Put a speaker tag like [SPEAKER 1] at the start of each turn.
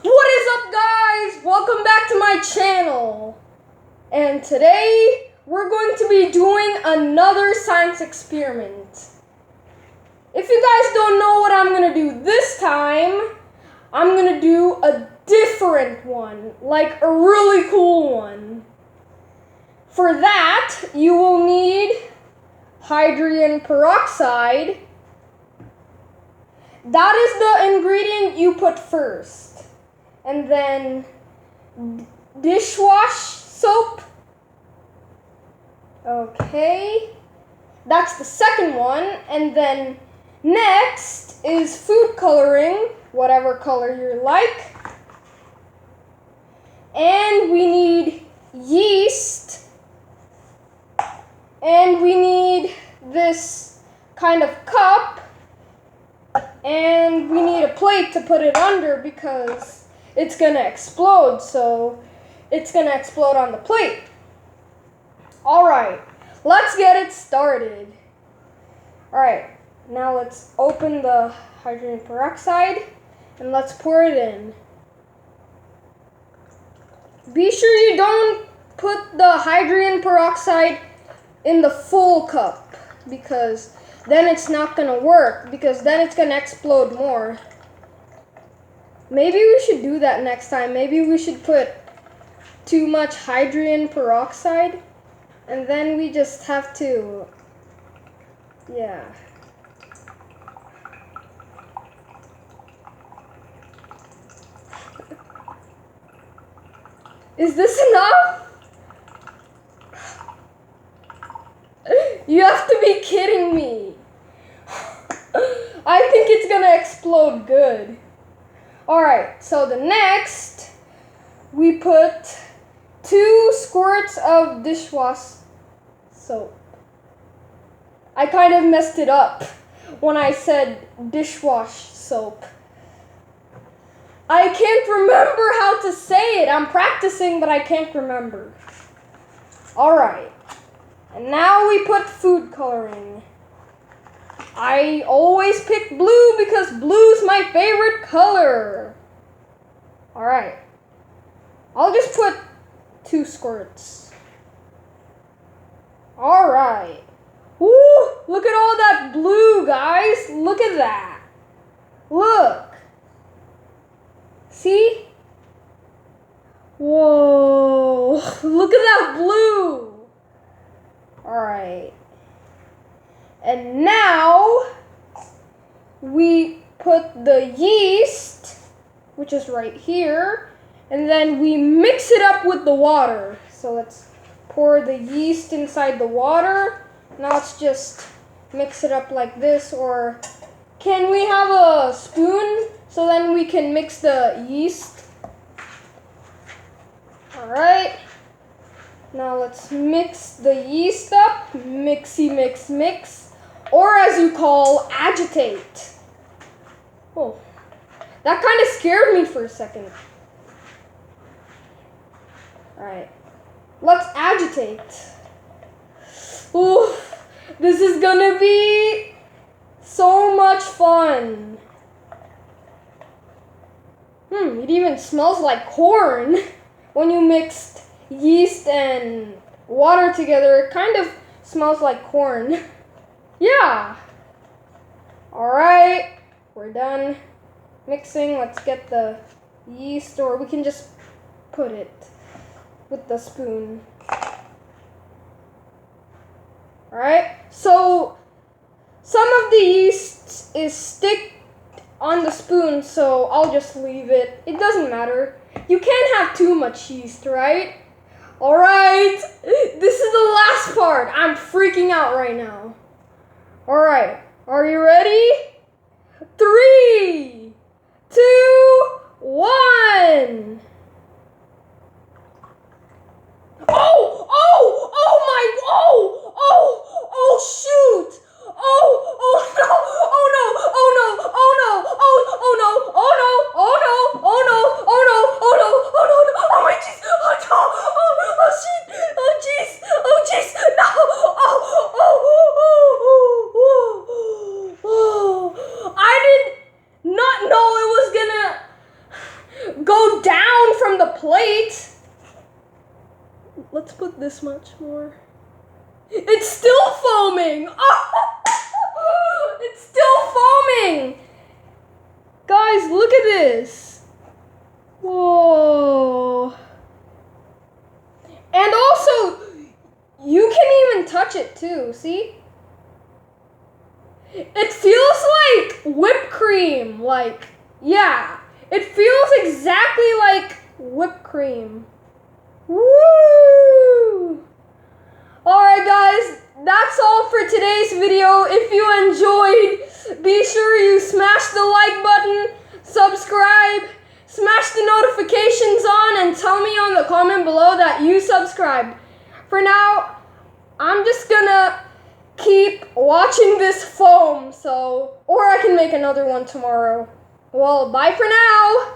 [SPEAKER 1] What is up, guys? Welcome back to my channel. And today we're going to be doing another science experiment. If you guys don't know what I'm going to do this time, I'm going to do a different one, like a really cool one. For that, you will need hydrogen peroxide. That is the ingredient you put first. And then dishwash soap. Okay. That's the second one. And then next is food coloring, whatever color you like. And we need yeast. And we need this kind of cup. And we need a plate to put it under because it's gonna explode, so it's gonna explode on the plate. Alright, let's get it started. Alright, now let's open the hydrogen peroxide and let's pour it in. Be sure you don't put the hydrogen peroxide in the full cup because then it's not gonna work, because then it's gonna explode more. Maybe we should do that next time. Maybe we should put too much hydrogen peroxide and then we just have to, yeah. Is this enough? You have to be kidding me. I think it's gonna explode good. Alright, so the next, we put 2 squirts of dishwash soap. I kind of messed it up when I said dishwash soap. I can't remember how to say it. I'm practicing, but I can't remember. Alright, and now we put food coloring. I always pick blue because blue's my favorite color. Alright. I'll just put 2 squirts. Alright. Woo! Look at all that blue, guys. Look at that. Look. See? Whoa. Look at that blue. Alright. And now we put the yeast, which is right here, and then we mix it up with the water. So let's pour the yeast inside the water. Now let's just mix it up like this, or can we have a spoon so then we can mix the yeast? Alright. Now let's mix the yeast up. Mixy mix mix. Or as you call, agitate. Oh, that kind of scared me for a second. Alright, let's agitate. Ooh, this is gonna be so much fun. It even smells like corn. When you mixed yeast and water together, it kind of smells like corn. Yeah. Alright, we're done mixing. Let's get the yeast, or we can just put it with the spoon. Alright, so some of the yeast is stick on the spoon, so I'll just leave it. It doesn't matter. You can't have too much yeast, right? Alright, this is the last part. I'm freaking out right now. Alright, are you ready? 3, 2, 1. Oh, shoot. Oh no, oh my jeez, oh shit, oh jeez, no, I did not know it was gonna plate. Let's put this much more. It's still foaming. It's still foaming. Guys, look at this. Whoa. And also, you can even touch it too, see? It feels like whipped cream, like, yeah. It feels exactly like whipped cream. Woo! Alright guys, that's all for today's video. If you enjoyed, be sure you smash the like button, subscribe, smash the notifications on, and tell me on the comment below that you subscribed. For now, I'm just gonna keep watching this foam, or I can make another one tomorrow. Well, bye for now!